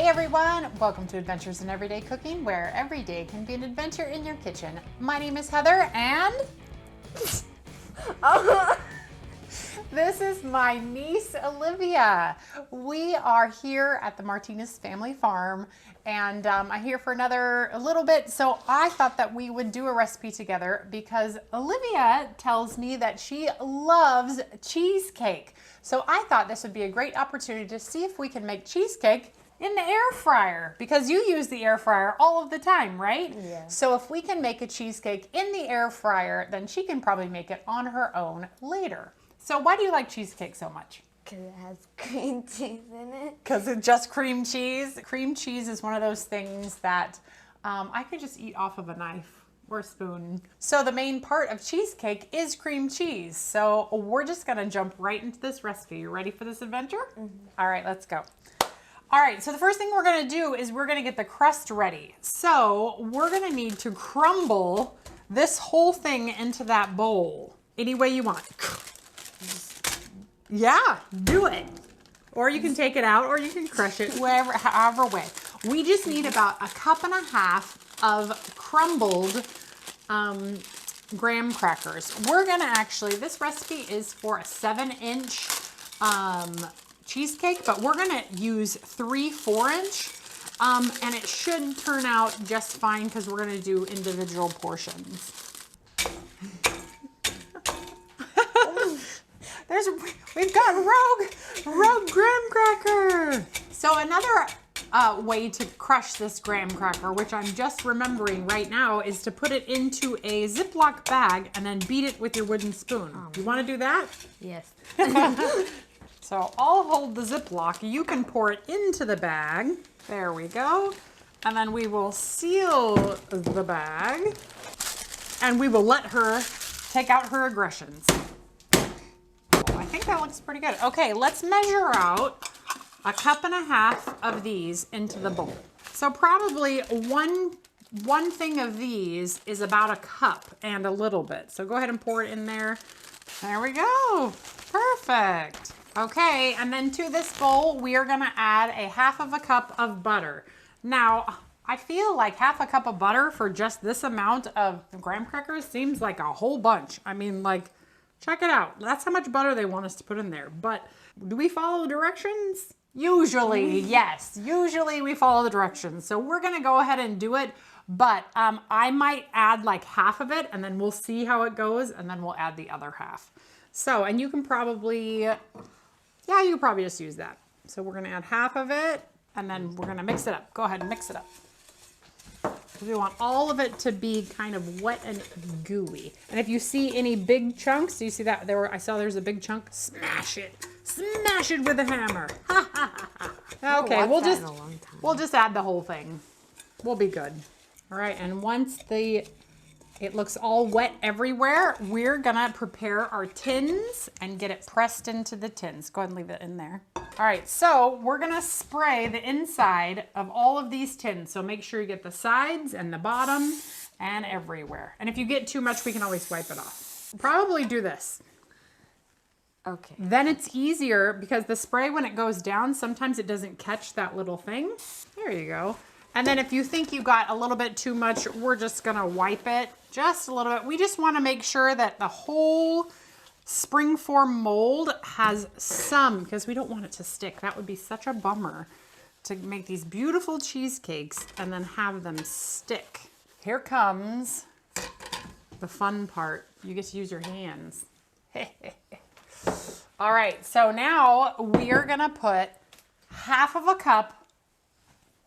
Hey everyone, welcome to Adventures in Everyday Cooking, where every day can be an adventure in your kitchen. My name is Heather and this is my niece Olivia. We are here at the Martinez family farm and I'm here for a little bit, so I thought that we would do a recipe together because Olivia tells me that she loves cheesecake. So I thought this would be a great opportunity to see if we can make cheesecake in the air fryer, because you use the air fryer all of the time, right? Yeah. So if we can make a cheesecake in the air fryer, then she can probably make it on her own later. So why do you like cheesecake so much? Because it has cream cheese in it. Because it's just cream cheese. Cream cheese is one of those things that I could just eat off of a knife or a spoon. So the main part of cheesecake is cream cheese. So we're just gonna jump right into this recipe. You ready for this adventure? Mm-hmm. All right, let's go. All right, so the first thing we're gonna do is we're gonna get the crust ready. So we're gonna need to crumble this whole thing into that bowl any way you want. Yeah, do it. Or you can take it out or you can crush it, however way. We just need about 1.5 cups of crumbled graham crackers. We're gonna actually, this recipe is for a 7-inch cheesecake, but we're gonna use 3 4-inch and it should turn out just fine because we're gonna do individual portions. We've got rogue graham cracker. So another way to crush this graham cracker, which I'm just remembering right now, is to put it into a Ziploc bag and then beat it with your wooden spoon. You want to do that? Yes. So I'll hold the Ziploc. You can pour it into the bag. There we go. And then we will seal the bag and we will let her take out her aggressions. I think that looks pretty good. Okay, let's measure out 1.5 cups of these into the bowl. So probably one thing of these is about 1 cup and a little bit. So go ahead and pour it in there. There we go. Perfect. Okay, and then to this bowl, we are gonna add 1/2 cup of butter. Now, I feel like 1/2 cup of butter for just this amount of graham crackers seems like a whole bunch. I mean, like, check it out. That's how much butter they want us to put in there. But do we follow the directions? Usually, yes. Usually we follow the directions. So we're gonna go ahead and do it. But I might add like half of it and then we'll see how it goes and then we'll add the other half. So, and you can probably, yeah, you can probably just use that. So we're gonna add half of it and then we're gonna mix it up. Go ahead and mix it up. We want all of it to be kind of wet and gooey. And if you see any big chunks, do you see that? I saw there's a big chunk. Smash it. Smash it with a hammer. Okay, we'll just add the whole thing. We'll be good. All right, and once it looks all wet everywhere, we're gonna prepare our tins and get it pressed into the tins. Go ahead and leave it in there. All right, so we're gonna spray the inside of all of these tins. So make sure you get the sides and the bottom and everywhere. And if you get too much, we can always wipe it off. Probably do this. Okay. Then it's easier because the spray, when it goes down, sometimes it doesn't catch that little thing. There you go. And then if you think you got a little bit too much, we're just gonna wipe it just a little bit. We just wanna make sure that the whole springform mold has some, because we don't want it to stick. That would be such a bummer to make these beautiful cheesecakes and then have them stick. Here comes the fun part. You get to use your hands. All right, so now we are gonna put 1/2 cup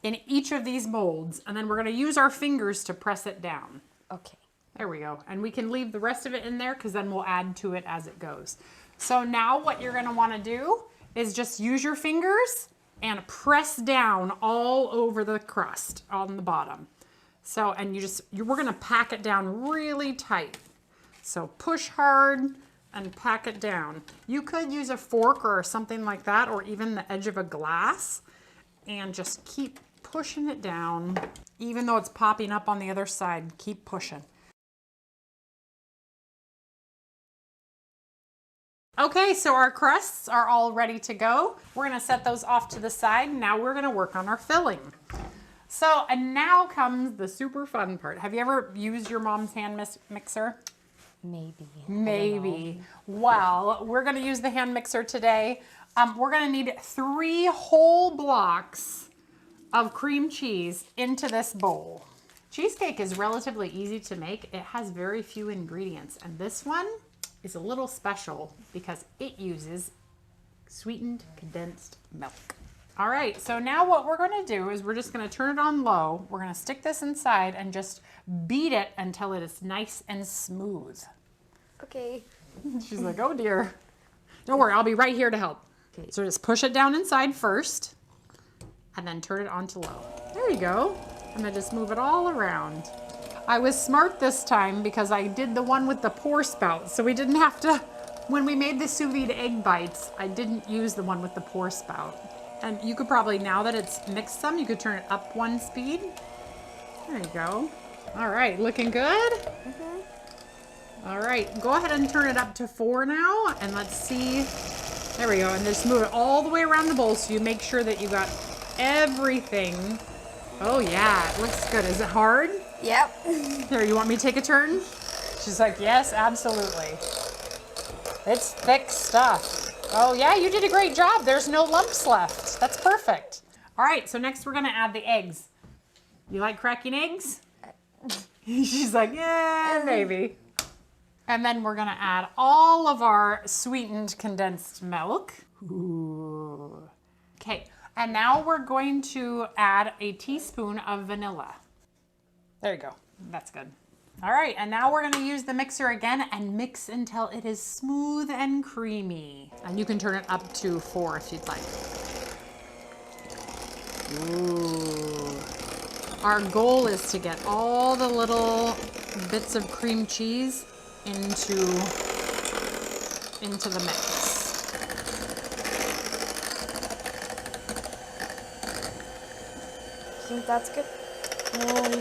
in each of these molds, and then we're gonna use our fingers to press it down. Okay. There we go. And we can leave the rest of it in there because then we'll add to it as it goes. So now what you're gonna wanna do is just use your fingers and press down all over the crust on the bottom. So, and we're gonna pack it down really tight. So push hard and pack it down. You could use a fork or something like that, or even the edge of a glass, and just keep pushing it down. Even though it's popping up on the other side, keep pushing. Okay, so our crusts are all ready to go. We're gonna set those off to the side. Now we're gonna work on our filling. So, and now comes the super fun part. Have you ever used your mom's hand mixer? Maybe. Maybe. Well, we're gonna use the hand mixer today. We're gonna need 3 whole blocks of cream cheese into this bowl. Cheesecake is relatively easy to make. It has very few ingredients, and this one is a little special because it uses sweetened condensed milk. All right, so now what we're gonna do is we're just gonna turn it on low. We're gonna stick this inside and just beat it until it is nice and smooth. Okay. She's like, oh dear. Don't worry, I'll be right here to help. Okay. So just push it down inside first and then turn it on to low. There you go. And then just move it all around. I was smart this time because I did the one with the pour spout. So we didn't have to, when we made the sous vide egg bites, I didn't use the one with the pour spout. And you could probably, now that it's mixed some, you could turn it up 1 speed. There you go. All right, looking good? All right, go ahead and turn it up to 4 now, and let's see. There we go, and just move it all the way around the bowl so you make sure that you got everything. Oh yeah, it looks good. Is it hard? Yep. Here, you want me to take a turn? She's like, yes, absolutely. It's thick stuff. Oh yeah, you did a great job. There's no lumps left. That's perfect. All right, so next we're gonna add the eggs. You like cracking eggs? She's like, yeah, maybe. And then we're gonna add all of our sweetened condensed milk. Ooh. Okay, and now we're going to add a teaspoon of vanilla. There you go, that's good. All right, and now we're gonna use the mixer again and mix until it is smooth and creamy. And you can turn it up to 4 if you'd like. Ooh. Our goal is to get all the little bits of cream cheese into the mix. Think that's good?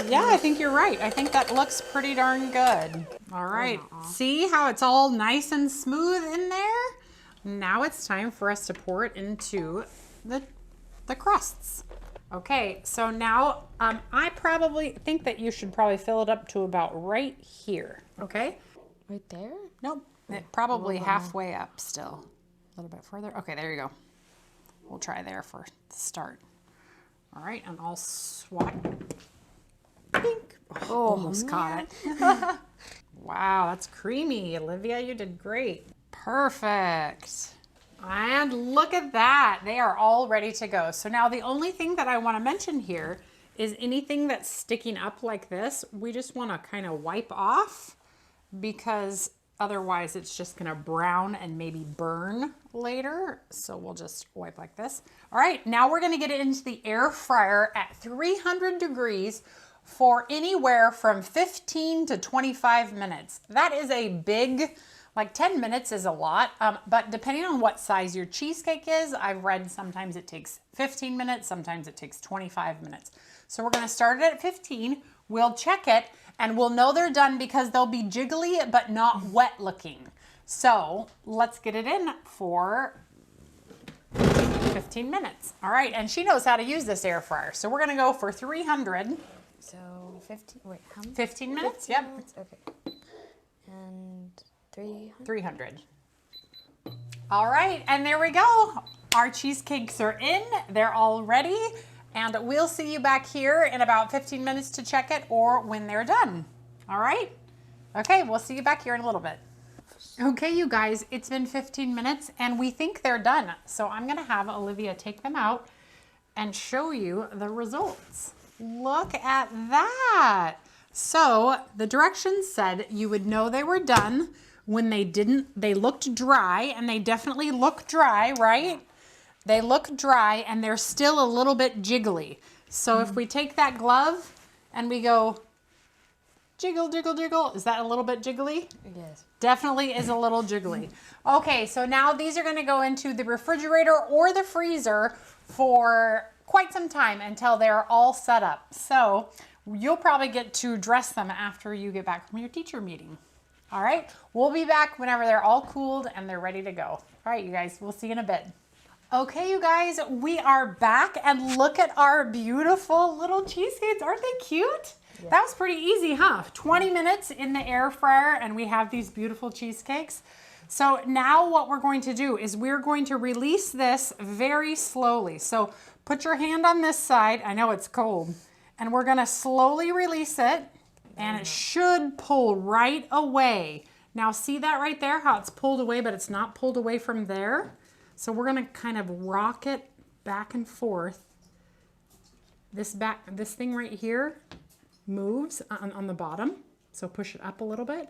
Yeah, I think you're right. I think that looks pretty darn good. All right, see how it's all nice and smooth in there? Now it's time for us to pour it into the crusts. Okay, so now I probably think that you should probably fill it up to about right here, okay? Right there? Nope, probably halfway up still. A little bit further. Okay, there you go. We'll try there for the start. All right, and I'll swat. Pink. Oh, almost caught it. Wow, that's creamy. Olivia, you did great. Perfect. And look at that. They are all ready to go. So now the only thing that I want to mention here is anything that's sticking up like this, we just want to kind of wipe off because otherwise it's just going to brown and maybe burn later. So we'll just wipe like this. All right, now we're going to get it into the air fryer at 300 degrees for anywhere from 15 to 25 minutes. That is a big, like 10 minutes is a lot, but depending on what size your cheesecake is, I've read sometimes it takes 15 minutes, sometimes it takes 25 minutes. So we're gonna start it at 15, we'll check it, and we'll know they're done because they'll be jiggly but not wet looking. So let's get it in for 15 minutes. All right, and she knows how to use this air fryer. So we're gonna go for 300. So 15, wait, how many? 15 minutes, 15 yep. minutes? Okay. And 300? 300. All right, and there we go. Our cheesecakes are in, they're all ready, and we'll see you back here in about 15 minutes to check it or when they're done. All right? Okay, we'll see you back here in a little bit. Okay, you guys, it's been 15 minutes and we think they're done. So I'm gonna have Olivia take them out and show you the results. Look at that. So the directions said you would know they were done when they looked dry, and they definitely look dry, right? They look dry and they're still a little bit jiggly. So if we take that glove and we go jiggle, jiggle, jiggle, is that a little bit jiggly? Yes. Definitely is a little jiggly. Okay, so now these are gonna go into the refrigerator or the freezer for quite some time until they're all set up. So you'll probably get to dress them after you get back from your teacher meeting. All right, we'll be back whenever they're all cooled and they're ready to go. All right, you guys, we'll see you in a bit. Okay, you guys, we are back and look at our beautiful little cheesecakes. Aren't they cute? Yeah. That was pretty easy, huh? 20 minutes in the air fryer and we have these beautiful cheesecakes. So now what we're going to do is we're going to release this very slowly. So put your hand on this side. I know it's cold. And we're gonna slowly release it and it should pull right away. Now see that right there, how it's pulled away, but it's not pulled away from there? So we're gonna kind of rock it back and forth. This thing right here moves on the bottom. So push it up a little bit.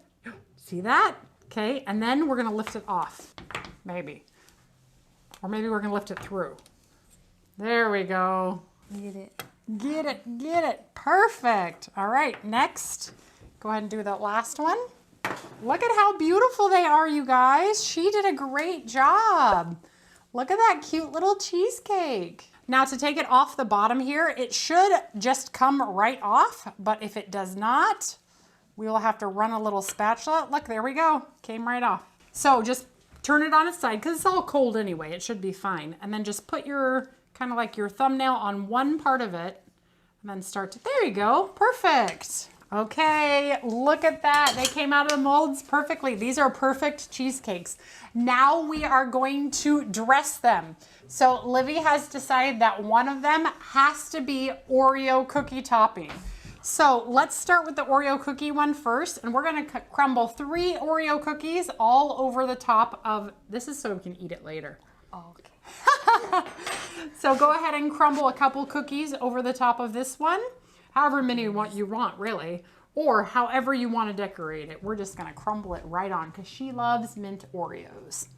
See that? Okay, and then we're gonna lift it off, maybe. Or maybe we're gonna lift it through. There we go. Get it. Get it, get it. Perfect. All right, next, go ahead and do that last one. Look at how beautiful they are, you guys. She did a great job. Look at that cute little cheesecake. Now to take it off the bottom here, it should just come right off, but if it does not, we will have to run a little spatula. Look, there we go. Came right off. So just turn it on its side because it's all cold anyway. It should be fine. And then just put your, kind of like your thumbnail on one part of it and then start to, there you go. Perfect. Okay, look at that. They came out of the molds perfectly. These are perfect cheesecakes. Now we are going to dress them. So Livy has decided that one of them has to be Oreo cookie topping. So let's start with the Oreo cookie one first, and we're gonna crumble 3 Oreo cookies all over the top of, this is so we can eat it later. Oh, okay. So go ahead and crumble a couple cookies over the top of this one, however many you want really, or however you want to decorate it. We're just gonna crumble it right on because she loves mint Oreos.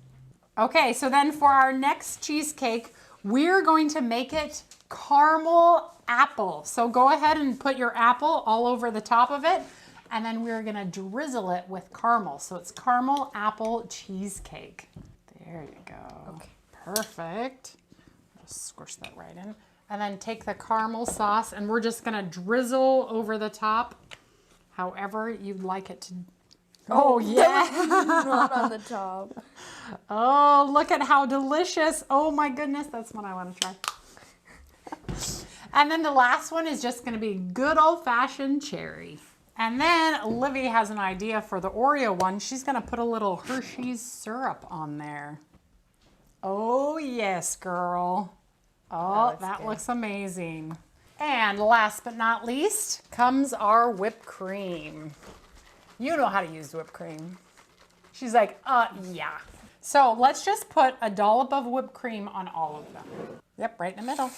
Okay, so then for our next cheesecake, we're going to make it caramel apple. So go ahead and put your apple all over the top of it, and then we're gonna drizzle it with caramel. So it's caramel apple cheesecake. There you go. Okay. Perfect. Just squish that right in. And then take the caramel sauce and we're just gonna drizzle over the top however you'd like it to. Oh yeah. Not on the top. Oh, look at how delicious. Oh my goodness, that's what I want to try. And then the last one is just gonna be good old-fashioned cherry. And then Livy has an idea for the Oreo one. She's gonna put a little Hershey's syrup on there. Oh yes, girl. Oh, that looks amazing. And last but not least comes our whipped cream. You know how to use whipped cream. She's like, yeah. So let's just put a dollop of whipped cream on all of them. Yep, right in the middle.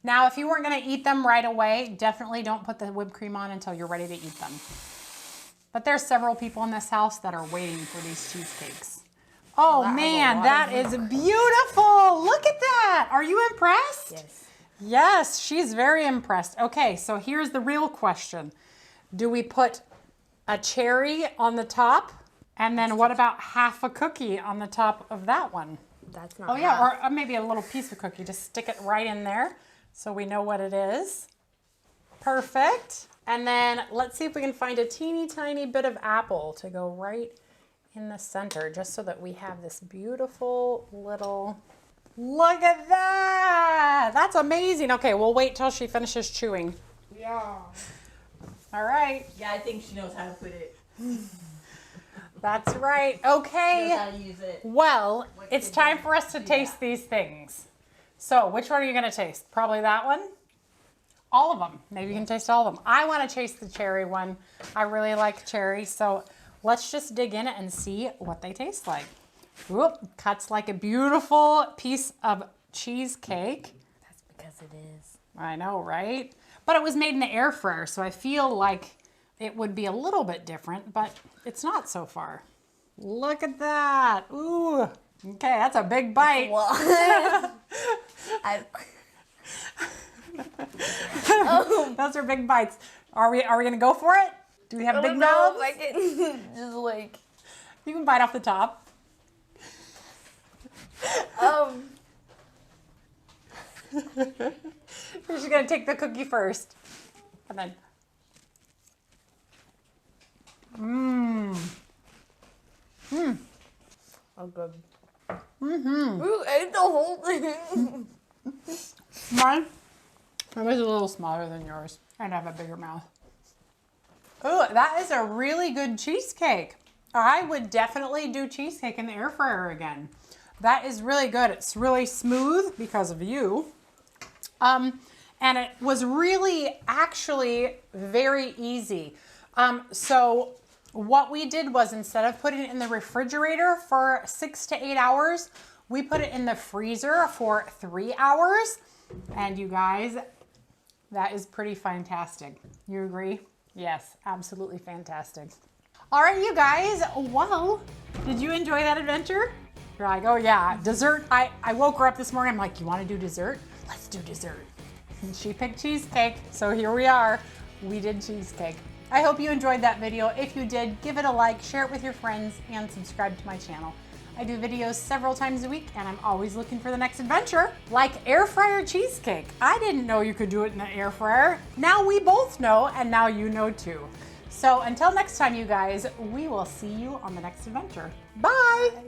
Now, if you weren't gonna eat them right away, definitely don't put the whipped cream on until you're ready to eat them. But there's several people in this house that are waiting for these cheesecakes. Oh man, that is beautiful. Look at that. Are you impressed? Yes. Yes, she's very impressed. Okay, so here's the real question. Do we put a cherry on the top? And then what about half a cookie on the top of that one? That's not Oh yeah, or maybe a little piece of cookie. Just stick it right in there so we know what it is. Perfect. And then let's see if we can find a teeny tiny bit of apple to go right in the center, just so that we have this beautiful little, look at that. That's amazing. Okay, we'll wait till she finishes chewing. Yeah. All right. Yeah, I think she knows how to put it. That's right. Okay. She knows how to use it. Well, it's time for us to taste these things. So which one are you going to taste? Probably that one? All of them. Maybe you can taste all of them. I want to taste the cherry one. I really like cherry. So let's just dig in and see what they taste like. Whoop, cuts like a beautiful piece of cheesecake. That's because it is. I know, right? But it was made in the air fryer, so I feel like it would be a little bit different, but it's not so far. Look at that. Ooh. Okay, that's a big bite. Those are big bites. Are we gonna go for it? Do we have big mouths? I can just like. You can bite off the top. You're just gonna take the cookie first, and then. Mmm. Oh, good. You ate the whole thing. Mine was a little smaller than yours. I'd have a bigger mouth. Ooh, that is a really good cheesecake. I would definitely do cheesecake in the air fryer again. That is really good. It's really smooth because of you. And it was really actually very easy. So what we did was instead of putting it in the refrigerator for 6 to 8 hours, we put it in the freezer for 3 hours. And you guys, that is pretty fantastic. You agree? Yes, absolutely fantastic. All right, you guys, well, did you enjoy that adventure? You're like, oh yeah, dessert. I woke her up this morning, I'm like, you wanna do dessert? Let's do dessert. And she picked cheesecake, so here we are. We did cheesecake. I hope you enjoyed that video. If you did, give it a like, share it with your friends, and subscribe to my channel. I do videos several times a week, and I'm always looking for the next adventure, like air fryer cheesecake. I didn't know you could do it in the air fryer. Now we both know, and now you know too. So until next time, you guys, we will see you on the next adventure. Bye. Bye.